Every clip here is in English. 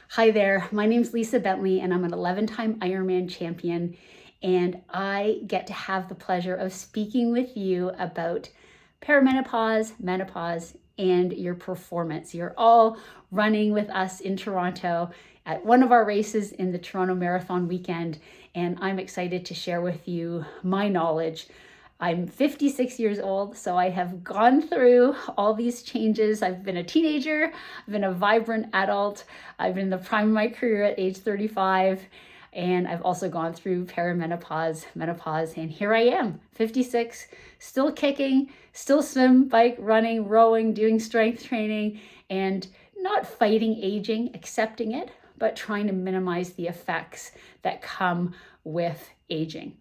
Hi there, my name's Lisa Bentley and I'm an 11-time Ironman champion, and I get to have the pleasure of speaking with you about perimenopause, menopause, and your performance. You're all running with us in Toronto at one of our races in the Toronto Marathon weekend, and I'm excited to share with you my knowledge. I'm 56 years old, so I have gone through all these changes. I've been a teenager, I've been a vibrant adult, I've been in the prime of my career at age 35, and I've also gone through perimenopause, menopause, and here I am, 56, still kicking, still swim, bike, running, rowing, doing strength training, and not fighting aging, accepting it, but trying to minimize the effects that come with aging.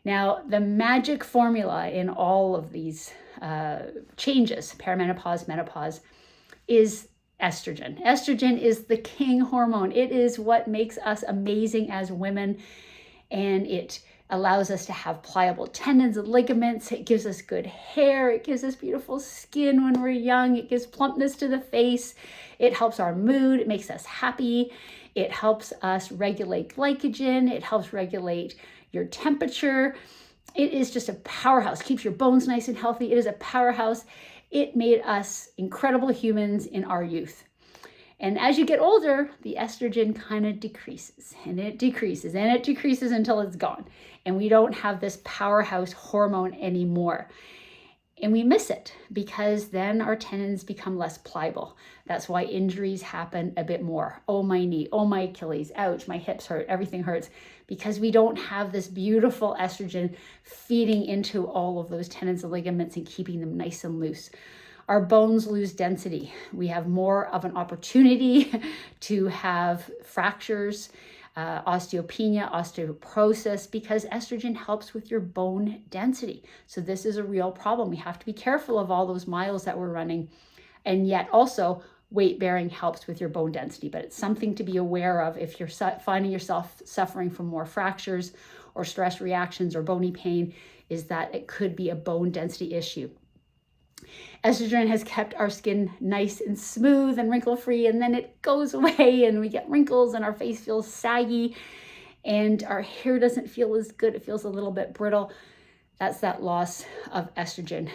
Now, the magic formula in all of these changes, perimenopause, menopause, is estrogen. Estrogen is the king hormone. It is what makes us amazing as women, and it allows us to have pliable tendons and ligaments. It gives us good hair. It gives us beautiful skin when we're young. It gives plumpness to the face. It helps our mood. It makes us happy. It helps us regulate glycogen. It helps regulate your temperature. It is just a powerhouse. Keeps your bones nice and healthy. It is a powerhouse. It made us incredible humans in our youth. And as you get older, the estrogen kind of decreases and it decreases and it decreases until it's gone. And we don't have this powerhouse hormone anymore. And we miss it because then our tendons become less pliable. That's why injuries happen a bit more. Oh, my knee, oh, my Achilles, ouch, my hips hurt, everything hurts, because we don't have this beautiful estrogen feeding into all of those tendons and ligaments and keeping them nice and loose. Our bones lose density. We have more of an opportunity to have fractures, osteopenia, osteoporosis, because estrogen helps with your bone density. So this is a real problem. We have to be careful of all those miles that we're running. And yet also weight bearing helps with your bone density, but it's something to be aware of if you're finding yourself suffering from more fractures or stress reactions or bony pain, is that it could be a bone density issue. Estrogen has kept our skin nice and smooth and wrinkle-free, and then it goes away and we get wrinkles and our face feels saggy and our hair doesn't feel as good. It feels a little bit brittle. That's that loss of estrogen.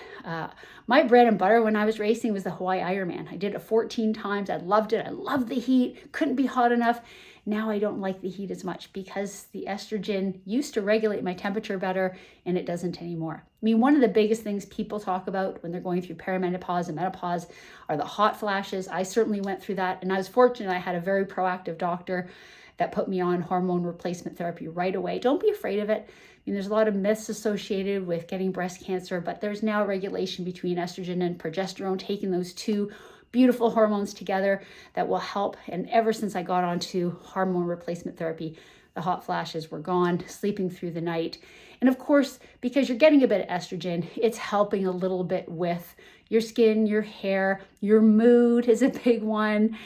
My bread and butter when I was racing was the Hawaii Ironman. I did it 14 times. I loved it. I loved the heat. Couldn't be hot enough. Now I don't like the heat as much because the estrogen used to regulate my temperature better and it doesn't anymore. I mean, one of the biggest things people talk about when they're going through perimenopause and menopause are the hot flashes. I certainly went through that, and I was fortunate I had a very proactive doctor that put me on hormone replacement therapy right away. Don't be afraid of it. I mean, there's a lot of myths associated with getting breast cancer, but there's now regulation between estrogen and progesterone, taking those two beautiful hormones together that will help. And ever since I got onto hormone replacement therapy, the hot flashes were gone, sleeping through the night. And of course, because you're getting a bit of estrogen, it's helping a little bit with your skin, your hair, your mood is a big one.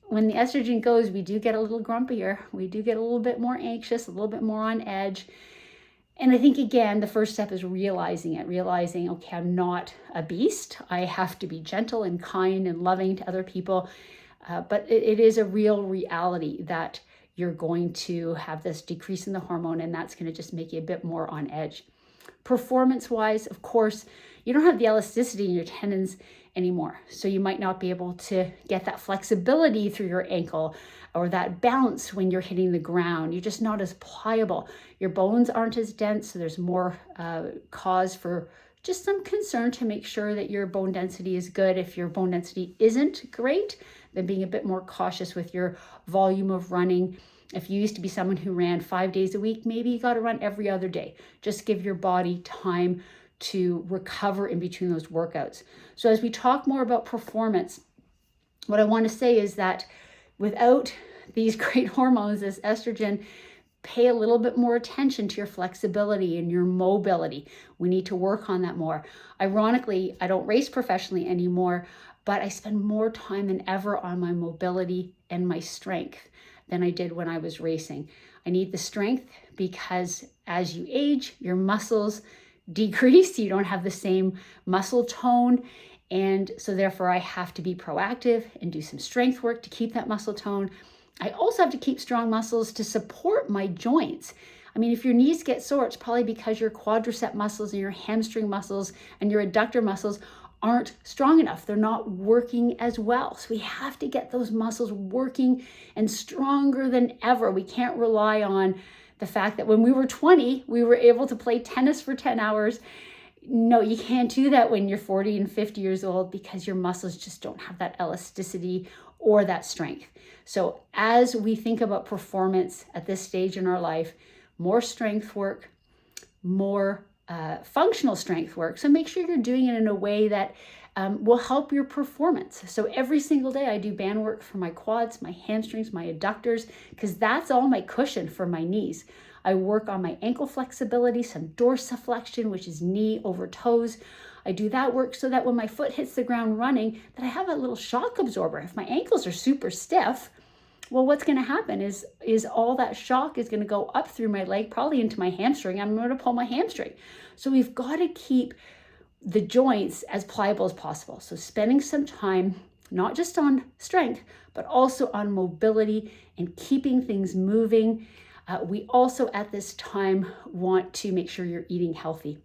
When the estrogen goes, we do get a little grumpier. We do get a little bit more anxious, a little bit more on edge. And I think, again, the first step is realizing, okay, I'm not a beast. I have to be gentle and kind and loving to other people. But it is a real reality that you're going to have this decrease in the hormone, and that's going to just make you a bit more on edge. Performance-wise, of course, you don't have the elasticity in your tendons anymore. So you might not be able to get that flexibility through your ankle or that bounce when you're hitting the ground. You're just not as pliable. Your bones aren't as dense, so there's more cause for just some concern to make sure that your bone density is good. If your bone density isn't great, then being a bit more cautious with your volume of running. If you used to be someone who ran 5 days a week, maybe you got to run every other day. Just give your body time to recover in between those workouts. So as we talk more about performance, what I want to say is that without these great hormones, this estrogen, pay a little bit more attention to your flexibility and your mobility. We need to work on that more. Ironically, I don't race professionally anymore, but I spend more time than ever on my mobility and my strength than I did when I was racing. I need the strength because as you age, your muscles decrease. You don't have the same muscle tone, And so therefore I have to be proactive and do some strength work to keep that muscle tone. I also have to keep strong muscles to support my joints. I mean, if your knees get sore, it's probably because your quadricep muscles and your hamstring muscles and your adductor muscles aren't strong enough. They're not working as well. So we have to get those muscles working and stronger than ever. We can't rely on the fact that when we were 20, we were able to play tennis for 10 hours. No, you can't do that when you're 40 and 50 years old because your muscles just don't have that elasticity or that strength. So as we think about performance at this stage in our life, more strength work, more functional strength work. So make sure you're doing it in a way that will help your performance. So every single day I do band work for my quads, my hamstrings, my adductors, because that's all my cushion for my knees. I work on my ankle flexibility, some dorsiflexion, which is knee over toes. I do that work so that when my foot hits the ground running, that I have a little shock absorber. If my ankles are super stiff, well, what's going to happen is all that shock is going to go up through my leg, probably into my hamstring. I'm going to pull my hamstring. So we've got to keep the joints as pliable as possible. So spending some time, not just on strength, but also on mobility and keeping things moving. We also at this time want to make sure you're eating healthy.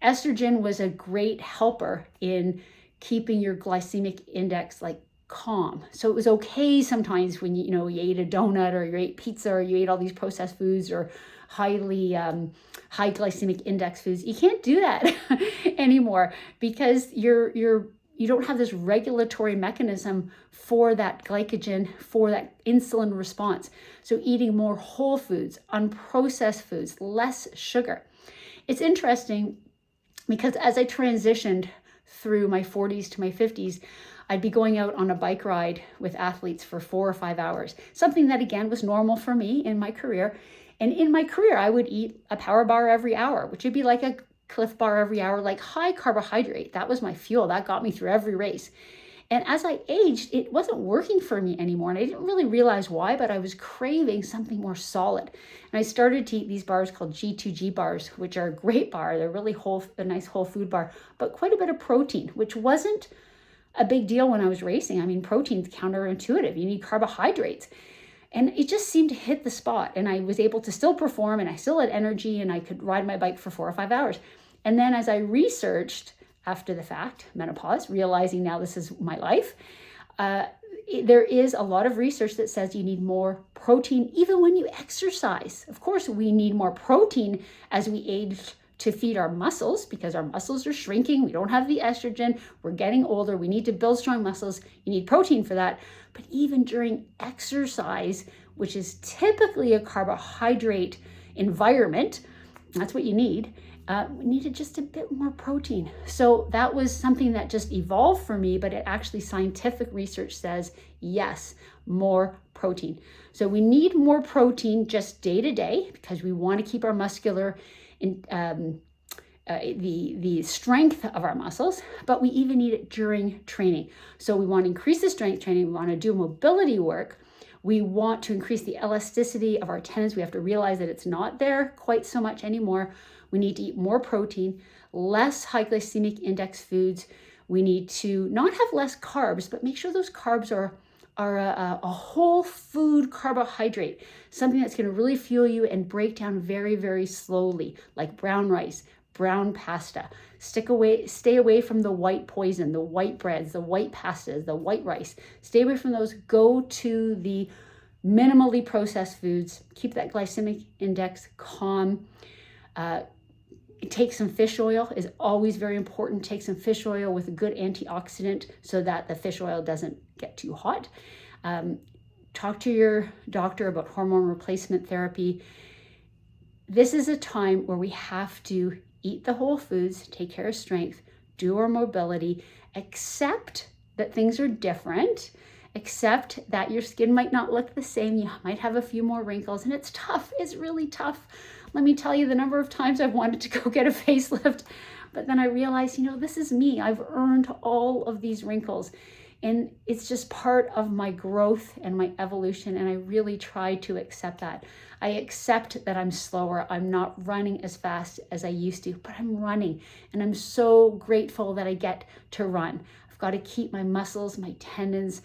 Estrogen was a great helper in keeping your glycemic index like calm. So it was okay sometimes when you ate a donut or you ate pizza or you ate all these processed foods or high glycemic index foods. You can't do that anymore because you don't have this regulatory mechanism for that glycogen, for that insulin response. So eating more whole foods, unprocessed foods, less sugar. It's interesting because as I transitioned through my 40s to my 50s, I'd be going out on a bike ride with athletes for 4 or 5 hours, something that again was normal for me in my career. And in my career, I would eat a power bar every hour, which would be like a Cliff Bar every hour, like high carbohydrate. That was my fuel. That got me through every race. And as I aged, it wasn't working for me anymore. And I didn't really realize why, but I was craving something more solid. And I started to eat these bars called G2G bars, which are a great bar. They're really a nice whole food bar, but quite a bit of protein, which wasn't a big deal when I was racing. I mean, protein's counterintuitive. You need carbohydrates. And it just seemed to hit the spot. And I was able to still perform and I still had energy and I could ride my bike for 4 or 5 hours. And then as I researched after the fact, menopause, realizing now this is my life, there is a lot of research that says you need more protein even when you exercise. Of course, we need more protein as we age to feed our muscles because our muscles are shrinking. We don't have the estrogen. We're getting older. We need to build strong muscles. You need protein for that. But even during exercise, which is typically a carbohydrate environment, that's what you need. We needed just a bit more protein. So that was something that just evolved for me, but it actually scientific research says, yes, more protein. So we need more protein just day to day because we want to keep our muscular the strength of our muscles, but we even need it during training. So we want to increase the strength training. We want to do mobility work. We want to increase the elasticity of our tendons. We have to realize that it's not there quite so much anymore. We need to eat more protein, less high glycemic index foods. We need to not have less carbs, but make sure those carbs are a whole food carbohydrate, something that's going to really fuel you and break down very, very slowly, like brown rice, brown pasta. Stay away from the white poison, the white breads, the white pastas, the white rice. Stay away from those. Go to the minimally processed foods. Keep that glycemic index calm. Take some fish oil is always very important. Take some fish oil with a good antioxidant so that the fish oil doesn't get too hot. Talk to your doctor about hormone replacement therapy. This is a time where we have to eat the whole foods, take care of strength, do our mobility, accept that things are different, accept that your skin might not look the same. You might have a few more wrinkles, and it's tough. It's really tough. Let me tell you the number of times I've wanted to go get a facelift, but then I realized, this is me. I've earned all of these wrinkles. And it's just part of my growth and my evolution. And I really try to accept that. I accept that I'm slower. I'm not running as fast as I used to, but I'm running. And I'm so grateful that I get to run. I've got to keep my muscles, my tendons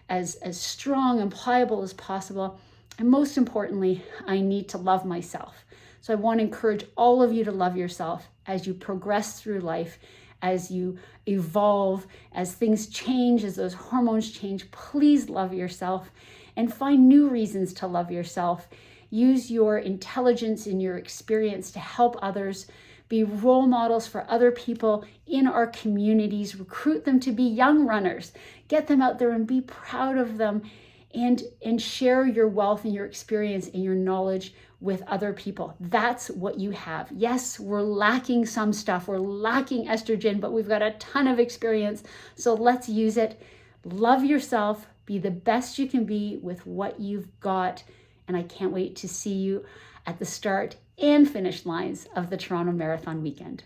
as strong and pliable as possible. And most importantly, I need to love myself. So I want to encourage all of you to love yourself as you progress through life, as you evolve, as things change, as those hormones change. Please love yourself and find new reasons to love yourself. Use your intelligence and your experience to help others. Be role models for other people in our communities. Recruit them to be young runners. Get them out there and be proud of them, and share your wealth and your experience and your knowledge with other people. That's what you have. Yes, we're lacking some stuff. We're lacking estrogen, but we've got a ton of experience. So let's use it. Love yourself. Be the best you can be with what you've got. And I can't wait to see you at the start and finish lines of the Toronto Marathon weekend.